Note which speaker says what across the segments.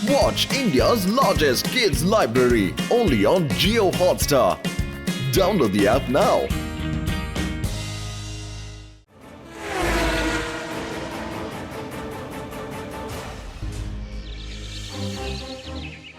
Speaker 1: Watch India's largest kids library only on Jio Hotstar. Download the app now.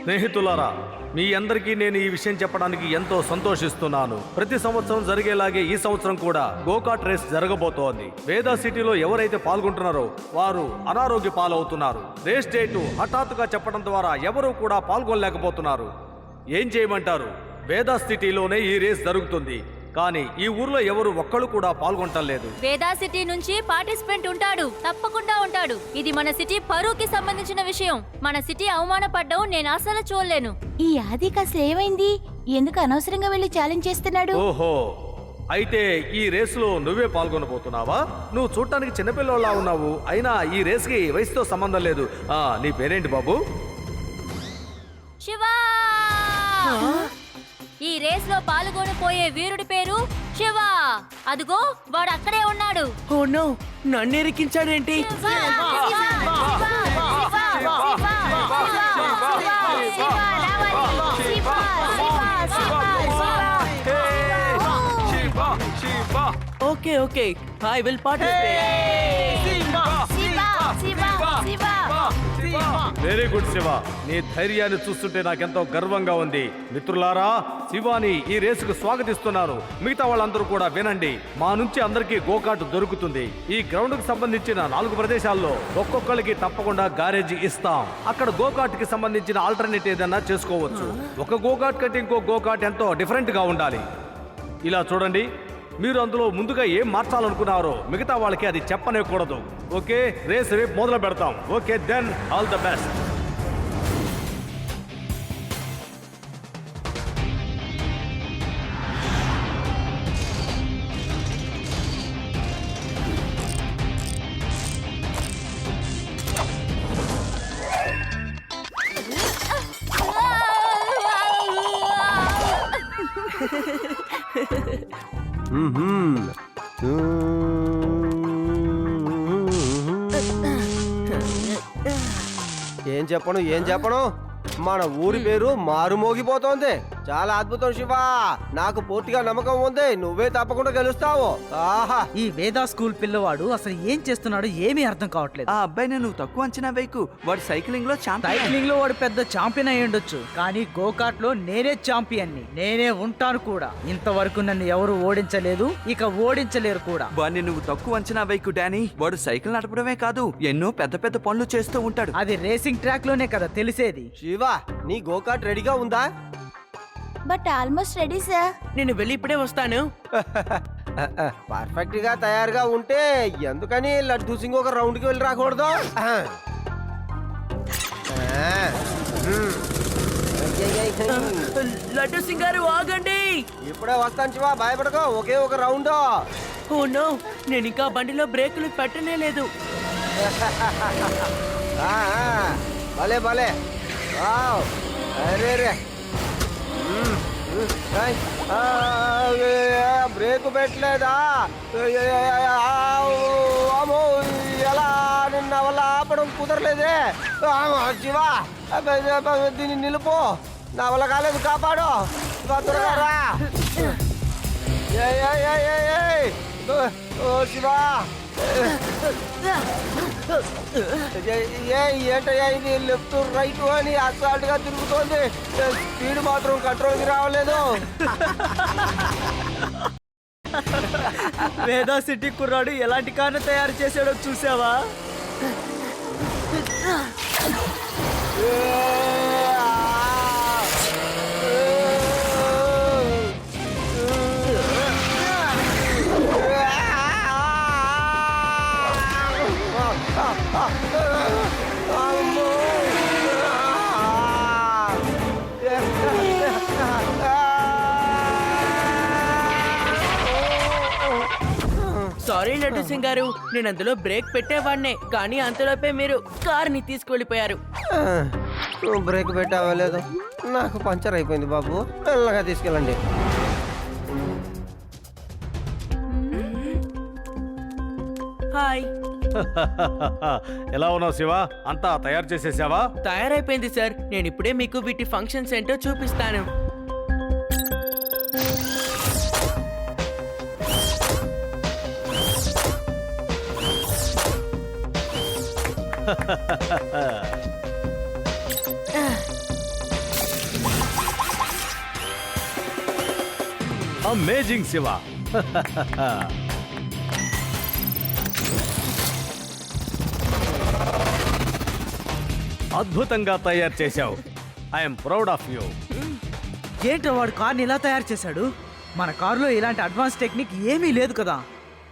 Speaker 2: స్నేహితులారా, మీ అందరికీ నేను ఈ విషయం చెప్పడానికి ఎంతో సంతోషిస్తున్నాను. ప్రతి సంవత్సరం జరిగేలాగే ఈ సంవత్సరం కూడా గోకాట్ రేస్ జరగబోతోంది. వేదా సిటీలో ఎవరైతే పాల్గొంటున్నారో వారు అనారోగ్య పాలవుతున్నారు. రేస్ డేటు హఠాత్తుగా చెప్పడం ద్వారా ఎవరూ కూడా పాల్గొనలేకపోతున్నారు. ఏం చేయమంటారు? వేదా సిటీలోనే ఈ రేస్ జరుగుతుంది, కానీ ఈ ఊర్లో ఎవరు ఒక్కళ్ళు కూడా పాల్గొనటం లేదు.
Speaker 3: వేదా సిటీ నుంచి పార్టిసిపెంట్ ఉంటాడు, తప్పకుండా ఉంటాడు. ఇది మన సిటీ పరువుకి సంబంధించిన విషయం. మన సిటీ అవమానపడ్డం నేను అసలు చూడలేను.
Speaker 4: ఈ ఆదికి అసలు ఏమైంది? ఎందుకు అనవసరంగా వెళ్ళి ఛాలెంజ్ చేస్తున్నాడు?
Speaker 2: ఓహో, అయితే ఈ రేసులో నువ్వే పాల్గొనబోతున్నావా? నువ్వు చూడటానికి చిన్నపిల్లలా ఉన్నావు, అయినా ఈ రేస్కి వయసుతో సంబంధం లేదు. నీ పేరేంటి బాబు?
Speaker 3: శివా! ఈ రేస్ లో పాల్గొనిపోయే వీరుడి పేరు శివ. అదిగో వాడు అక్కడే ఉన్నాడు.
Speaker 5: ఓ నో, నన్ను ఎరికించాడేంటి? Okay okay, I will participate.
Speaker 2: Very good Shiva, నీ ధైర్యాన్ని చూస్తుంటే నాకెంతో గర్వంగా ఉంది. మిత్రులారా, శివాని ఈ రేసుకు స్వాగతిస్తున్నారు. మిగతా వాళ్ళందరూ కూడా వినండి. మా నుంచి అందరికీ గోకాట్ దొరుకుతుంది. ఈ గ్రౌండ్ కు సంబంధించిన 4 ప్రదేశాల్లో ఒక్కొక్కరికి తప్పకుండా గ్యారేజీ ఇస్తాం. అక్కడ గోకాట్ కి సంబంధించిన ఆల్టర్నేట్ ఏదైనా చేసుకోవచ్చు. ఒక గోకాట్ కంటే ఇంకో గోకాట్ ఎంతో డిఫరెంట్ గా ఉండాలి. ఇలా చూడండి, మీరు అందులో ముందుగా ఏం మార్చాలనుకున్నారో మిగతా వాళ్ళకి అది చెప్పనేకూడదు. ఓకే, రేస్ రేపు మొదలు పెడతాం. Okay, then all the best.
Speaker 6: ఏం చెప్పను మన ఊరి పేరు మారుమోగిపోతోంది. చాలా అద్భుతం శివ, నాకు పూర్తిగా నమ్మకం ఉంది. నువ్వే తప్పకుండా గెలుస్తావు. ఆహా,
Speaker 5: ఈ వేదా స్కూల్ పిల్లవాడు అసలు ఏం చేస్తున్నాడో ఏమీ అర్థం కావట్లేదు.
Speaker 7: ఆ అబ్బాయిని నువ్వు తక్కువ అంచనా వేయకు. వాడు సైక్లింగ్ లో
Speaker 5: సైక్లింగ్ లో వాడు పెద్ద ఛాంపియన్ అయి ఉండొచ్చు, కానీ గోకాట్ లో నేనే ఛాంపియన్ ని, నేనే ఉంటాను కూడా. ఇంతవరకు నన్ను ఎవరు ఓడించలేదు, ఇక ఓడించలేరు కూడా.
Speaker 7: వాడిని నువ్వు తక్కువ అంచనా వేయకు డానీ. వాడు సైకిల్ నడపడమే కాదు, ఎన్నో పెద్ద పెద్ద పనులు చేస్తూ ఉంటాడు.
Speaker 5: అది రేసింగ్ ట్రాక్ లోనే కదా తెలిసేది.
Speaker 6: శివ, నీ గోకాట్ రెడీగా ఉందా?
Speaker 4: But almost ready sir.
Speaker 5: నేను వెళ్ళి ఇప్పుడే వస్తాను.
Speaker 6: పర్ఫెక్ట్ గా తయారుగా ఉంటే ఎందుకని లడ్డూ సింగ్ ఒక రౌండ్ కి వెళ్ళి రాకూడదు?
Speaker 5: లడ్డు సింగ్ గారు ఆగండి.
Speaker 6: ఇప్పుడే వస్తాను శివ, భయపడకో. ఒకే ఒక రౌండ్.
Speaker 5: ఓ నో, నేను ఇంకా బండిలో బ్రేకులు పెట్టనే లేదు.
Speaker 6: భలే భలే, అరే రే, బ్రేక్ పెట్టలేదా? అమ్మో, ఎలా నిన్న వల్ల ఆపడం కుదరలేదే. శివ, దీన్ని నిలుపు. నా వల్ల కాలేదు, కాపాడు. త్వరగా రా. శివ, ఏంటయ్యా ఇది? లెఫ్ట్ రైట్ అని అసాల్ట్ గా తిరుగుతోంది. స్పీడ్ మాత్రం కంట్రోల్కి రావలేదు.
Speaker 5: వేదా సిటీ కుర్రాడు ఎలాంటి కారు తయారు చేసాడో చూసావా? సారీ లడ్డు సింగ్ గారు, నేను అందులో బ్రేక్ పెట్టేవాడినే, కానీ అంతలోపే మీరు కారుని తీసుకువెళ్ళిపోయారు.
Speaker 6: నువ్వు బ్రేక్ పెట్టావా? లేదు, నాకు పంచర్ అయిపోయింది బాబు. మెల్లగా తీసుకెళ్ళండి.
Speaker 5: హాయ్.
Speaker 2: ఎలా ఉన్నావు శివ? అంతా తయారు చేసేసావా?
Speaker 8: తయారైపోయింది సార్. నేను ఇప్పుడే మీకు వీటి ఫంక్షన్స్ ఏంటో చూపిస్తాను.
Speaker 2: అమేజింగ్ శివ. అద్భుతంగా తయారు చేశావు. I'm proud of you.
Speaker 5: ఏంటో వాడు కార్ని ఇలా తయారు చేశాడు? మన కారులో ఇలాంటి అడ్వాన్స్ టెక్నిక్ ఏమీ లేదు కదా.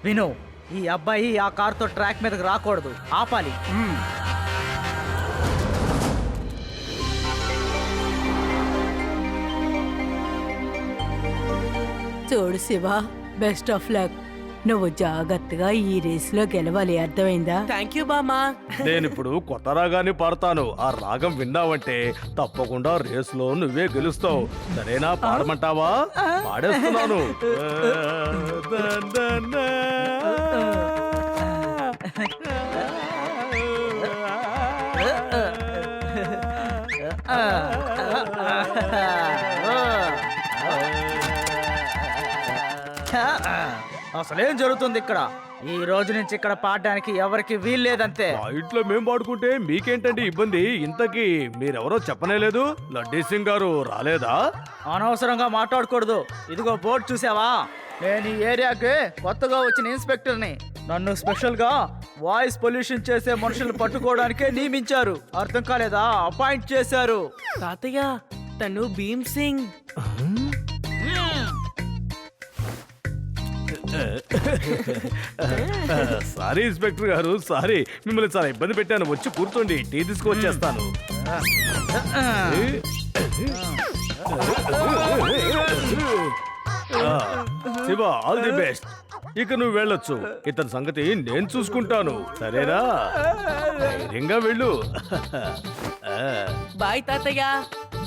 Speaker 5: విను, ఈ అబ్బాయి ఆ కారుతో ట్రాక్ మీదకి రాకూడదు, ఆపాలి.
Speaker 9: చూడు శివ, బెస్ట్ ఆఫ్ లక్. నువ్వు జాగ్రత్తగా ఈ రేసులో గెలవాలి, అర్థమైందా?
Speaker 8: థ్యాంక్ యూ బామ్మా.
Speaker 2: నేనిప్పుడు కొత్త రాగాన్ని పాడతాను. ఆ రాగం విన్నావంటే తప్పకుండా రేసులో నువ్వే గెలుస్తావు. సరేనా? పాడమంటావా? పాడేస్తున్నాను.
Speaker 5: అసలేం జరుగుతుంది ఇక్కడ? ఈ రోజు నుంచి ఇక్కడ పాడడానికి ఎవరికి వీల్లేదంతే.
Speaker 2: మా ఇంట్లో మేం పాడుకుంటే మీకేంటండి ఇబ్బంది? ఇంతకీ మీరెవరో చెప్పనేలేదు. లడ్డీ సింగ్ గారు రాలేదా?
Speaker 5: అనవసరంగా మాట్లాడకూడదు. ఇదిగో బోర్డు చూసావా? నేను ఈ ఏరియాకి కొత్తగా వచ్చిన ఇన్స్పెక్టర్ని. నన్ను స్పెషల్ గా వాయిస్ పొల్యూషన్ చేసే మనుషులు పట్టుకోవడానికే నియమించారు. అర్థం కాలేదా? అపాయింట్ చేశారు.
Speaker 8: తాతయ్య, తను భీమ్ సింగ్.
Speaker 2: సారీ ఇన్స్పెక్టర్ గారు, సారీ. మిమ్మల్ని చాలా ఇబ్బంది పెట్టాను. వచ్చి కూర్చోండి, టీ తీసుకొచ్చేస్తాను. Shiva, all the best. ఇక నువ్వు వెళ్ళొచ్చు. ఇతని సంగతి నేను చూసుకుంటాను. సరేనా? ధైర్యంగా వెళ్ళు.
Speaker 8: బాయ్ తాతయ్య.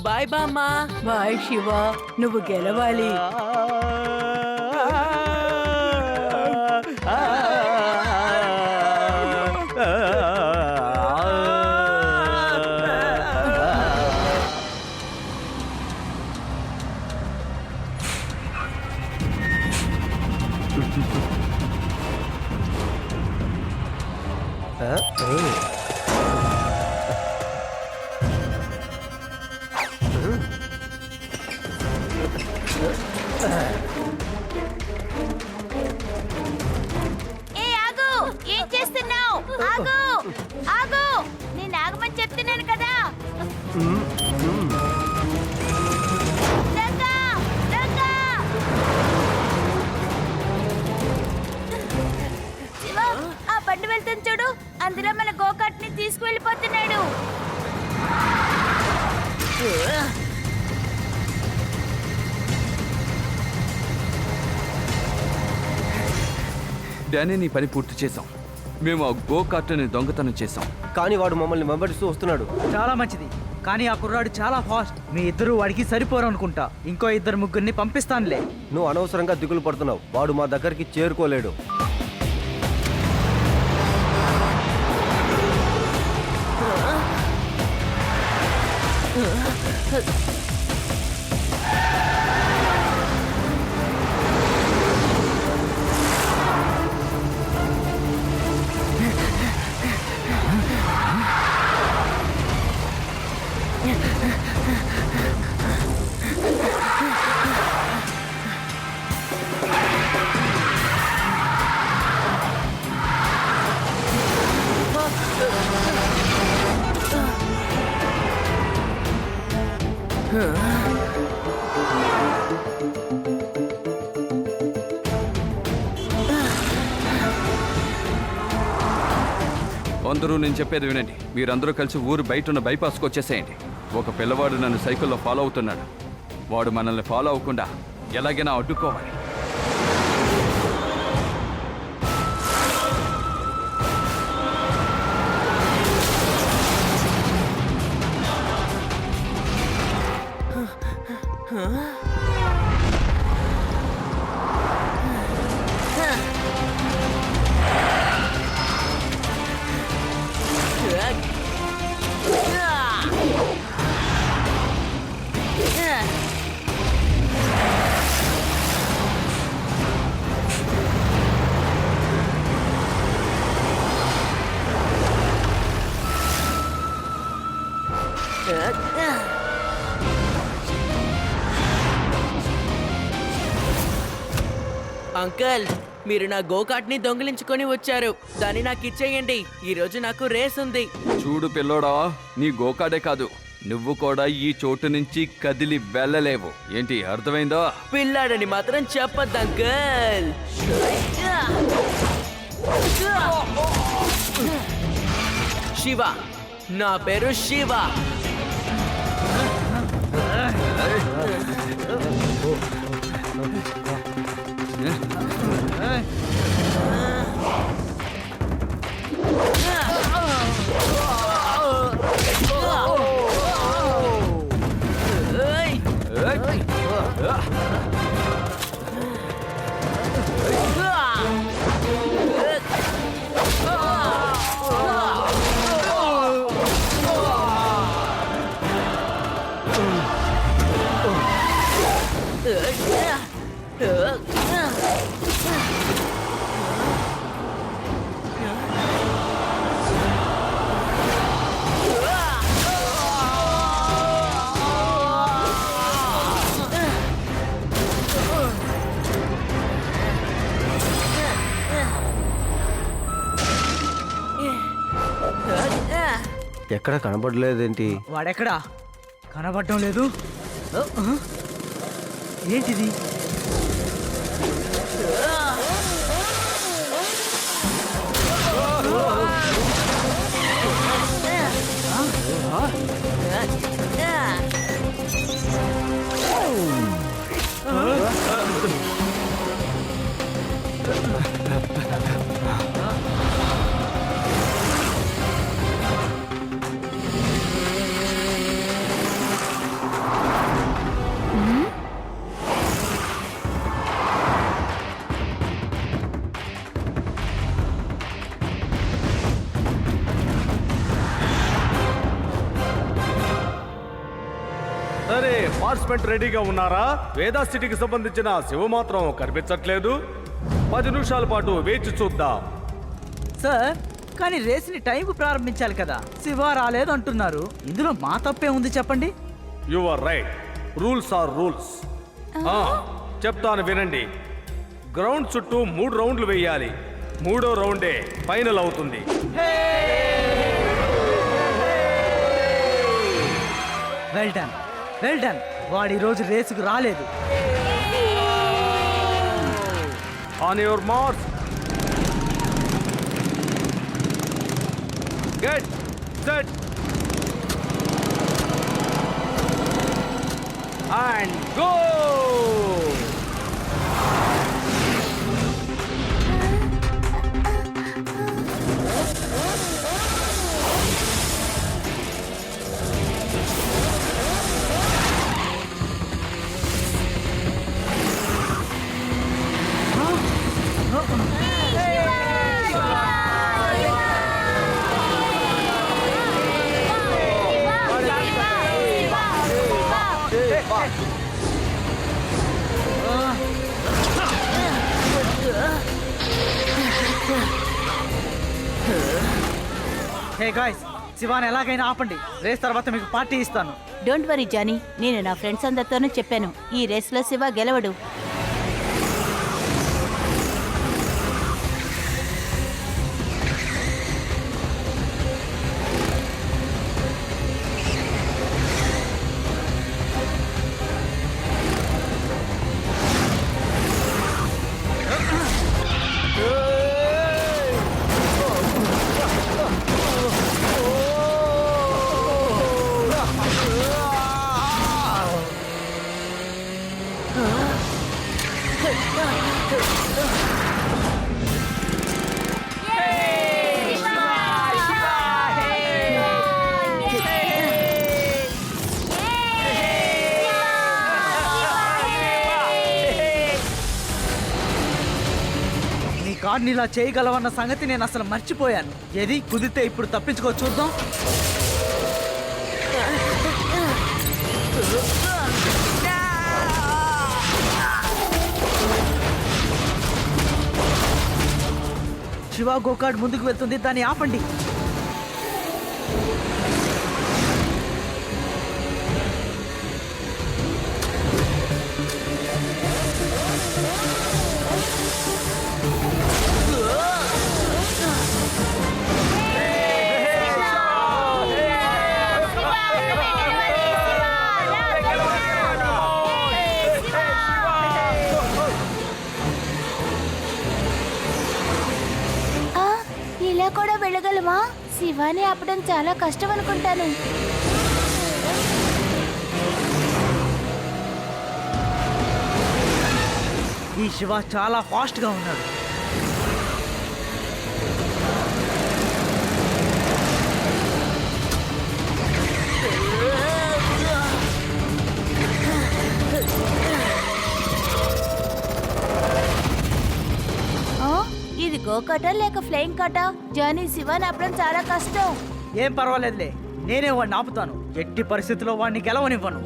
Speaker 8: బాయ్ బామ్మా.
Speaker 9: బాయ్ శివ, నువ్వు గెలవాలి.
Speaker 4: ఏ ఆగు! ఏం చేస్తున్నావు? ఆగు! ఆగు! నేను ఆగమని చెప్తున్నాను కదా. రంగా! రంగా! శివ, ఆ బండి వెళ్తుంది చూడు. అందులో మన గోకాట్ ని తీసుకువెళ్ళిపోతున్నాడు.
Speaker 7: డానీ, నీ పని పూర్తి చేశాం. మేము ఆ గో కార్ట్ని దొంగతనం చేశాం.
Speaker 6: కానీ వాడు మమ్మల్ని వెంబడిస్తూ వస్తున్నాడు.
Speaker 5: చాలా మంచిది. కానీ ఆ కుర్రాడు చాలా ఫాస్ట్. మీ ఇద్దరు వాడికి సరిపోరు అనుకుంటా. ఇంకో ఇద్దరు ముగ్గురిని పంపిస్తానులే.
Speaker 6: నువ్వు అనవసరంగా దిగులు పడుతున్నావు. వాడు మా దగ్గరికి చేరుకోలేడు.
Speaker 7: అందరూ నేను చెప్పేది వినండి. మీరందరూ కలిసి ఊరు బయట ఉన్న బైపాస్కి వచ్చేసేయండి. ఒక పిల్లవాడు నన్ను సైకిల్లో ఫాలో అవుతున్నాడు. వాడు మనల్ని ఫాలో అవ్వకుండా ఎలాగైనా అడ్డుకోవాలి.
Speaker 8: అంకుల్, మీరు నా గోకాట్ ని దొంగిలించుకొని వచ్చారు. దాన్ని నాకు ఇచ్చేయండి. ఈ రోజు నాకు రేస్ ఉంది.
Speaker 7: చూడు పిల్లోడా, నీ గోకాడే కాదు, నువ్వు కూడా ఈ చోటు నుంచి కదిలి వెళ్ళలేవు. ఏంటి అర్థమైందా?
Speaker 8: పిల్లాడని మాత్రం చెప్పద్దు అంకుల్. శివ, నా పేరు శివ.
Speaker 6: ఎక్కడ కనబడలేదేంటి?
Speaker 5: వాడెక్కడా కనబడటం లేదు. ఏంటిది?
Speaker 2: సరే, పార్టిసిపెంట్ రెడీగా ఉన్నారా? వేదా సిటీకి సంబంధించిన శివ మాత్రం కనిపించట్లేదు. 10 నిమిషాల పాటు వేచి చూద్దాం.
Speaker 5: సార్, కానీ రేస్ని టైంకు ప్రారంభించాలి కదా. శివ రాలేదు అంటున్నారు. ఇందులో మా తప్పే ఉంది చెప్పండి.
Speaker 2: You are right. Rules are rules. చెప్తాను వినండి. గ్రౌండ్ చుట్టూ 3 రౌండ్లు వేయాలి. 3వ రౌండే ఫైనల్ అవుతుంది.
Speaker 5: Well done, well done. వాడు ఈరోజు రేసుకు రాలేదు.
Speaker 2: On your mark, get set and go.
Speaker 5: Hey guys, Shivani ఎలాగైనా ఆపండి. రేస్ తర్వాత మీకు పార్టీ ఇస్తాను.
Speaker 3: డోంట్ వరీ జానీ, నేను నా ఫ్రెండ్స్ అందరితోనూ చెప్పాను, ఈ రేస్లో శివ గెలవడు.
Speaker 5: కార్డ్ని ఇలా చేయగలవన్న సంగతి నేను అసలు మర్చిపోయాను. ఏది కుదిరితే ఇప్పుడు తప్పించుకో చూద్దాం. శివ గోకార్డ్ ముందుకు వెళ్తుంది, దాన్ని ఆపండి.
Speaker 4: శివాని ఆపడం చాలా కష్టం అనుకుంటాను.
Speaker 5: ఈ శివ చాలా ఫాస్ట్ గా ఉన్నాడు.
Speaker 4: ఆ, ఇది గోకట లేక ఫ్లయింగ్ కట? జానీ, శివాని ఆపడం చాలా కష్టం.
Speaker 5: ఏం పర్వాలేదులే, నేనే వాడిని ఆపుతాను. ఎట్టి పరిస్థితుల్లో వాడిని గెలవనివ్వను.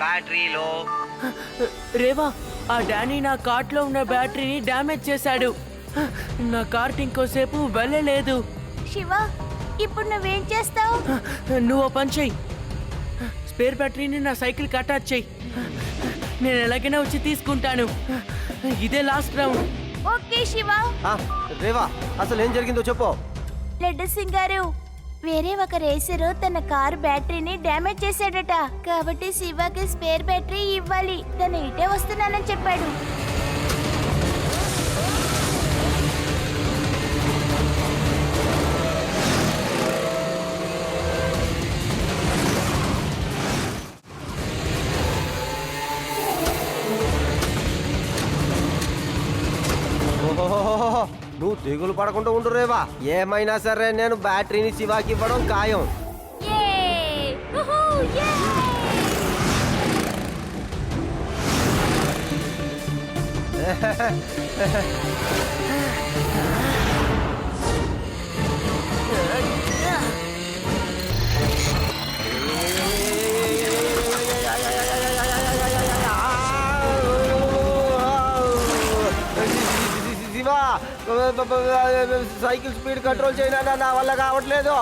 Speaker 6: బ్యాటరీలో
Speaker 8: రేవా, ఆ డానీ నా కార్ట్లో ఉన్న బ్యాటరీని డ్యామేజ్ చేశాడు. నా కార్ట్ ఇంకోసేపు వెళ్ళలేదు.
Speaker 4: శివ, ఇప్పుడు నువ్వేం చేస్తావు?
Speaker 8: నువ్వు ఓ పని చెయ్యి, స్పేర్ బ్యాటరీని నా సైకిల్కి అటాచ్ చెయ్యి. నేను ఎలాగైనా వచ్చి తీసుకుంటాను. ఇదే last round.
Speaker 4: Okay Shiva.
Speaker 6: Reva, అసలు ఏం జరిగిందో చెప్పు.
Speaker 4: లడ్డు సింగ్ గారు, వేరే ఒక రేసరు తన కారు బ్యాటరీని డ్యామేజ్ చేశాడట. కాబట్టి శివకి స్పేర్ బ్యాటరీ ఇవ్వాలి. తను ఇటే వస్తున్నానని చెప్పాడు.
Speaker 6: ఓహోహోహోహో, నువ్వు దిగులు పడకుండా ఉండు రేవా. ఏమైనా సరే నేను బ్యాటరీని శివాకి ఇవ్వడం ఖాయం. శివా, సైకిల్ స్పీడ్ కంట్రోల్ చేయనా, నా వల్ల కావట్లేదు.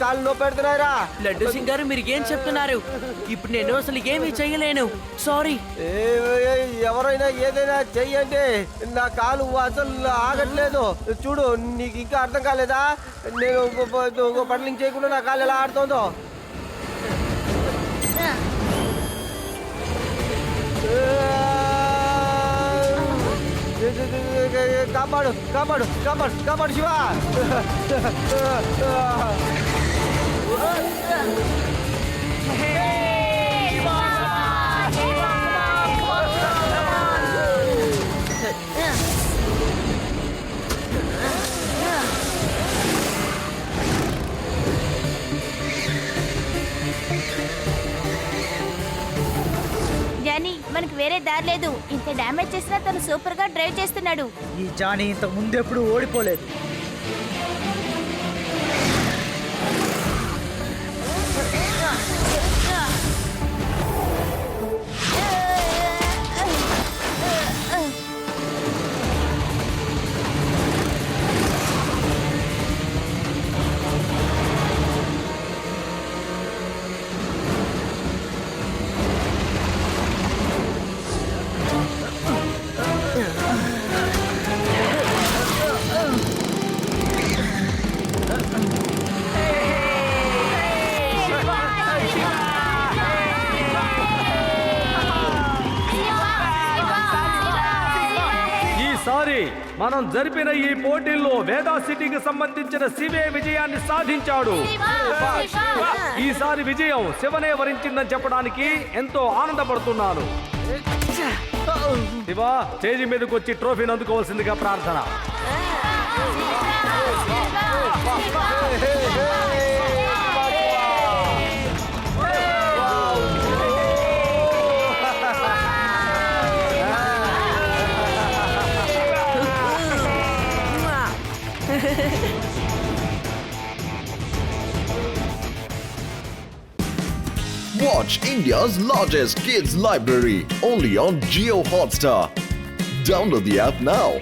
Speaker 6: కాళ్ళు నొప్పి పెడుతున్నాయిరా.
Speaker 8: లడ్డు సింగ్ గారు, మీరు ఏం చెప్తున్నారు? ఇప్పుడు నేను అసలు ఏమీ చేయలేను. సారీ.
Speaker 6: ఎవరైనా ఏదైనా చెయ్యండి, నా కాలు అసలు ఆగట్లేదు. చూడు, నీకు ఇంకా అర్థం కాలేదా? నేను పడ్లింగ్ చేయకుండా నా కాలు ఎలా ఆడుతుందో. కాపాడు కాపాడు కాపాడు కాపాడు శివ.
Speaker 4: జానీ, మనకు వేరే దారి లేదు. ఇంత డ్యామేజ్ చేసినా తను సూపర్ గా డ్రైవ్ చేస్తున్నాడు.
Speaker 5: ఈ జానీ ఇంతకు ముందెప్పుడు ఓడిపోలేదు.
Speaker 2: ఈసారి మనం జరిపిన ఈ పోటీల్లో వేదా సిటీకి సంబంధించిన శివే విజయాన్ని సాధించాడు. ఈసారి విజయం శివనే వరించిందని చెప్పడానికి ఎంతో ఆనందపడుతున్నాను. శివ, స్టేజి మీదకి వచ్చి ట్రోఫీని అందుకోవాల్సిందిగా ప్రార్థన.
Speaker 1: Watch India's largest kids library only on Geo Hotstar. Download the app now.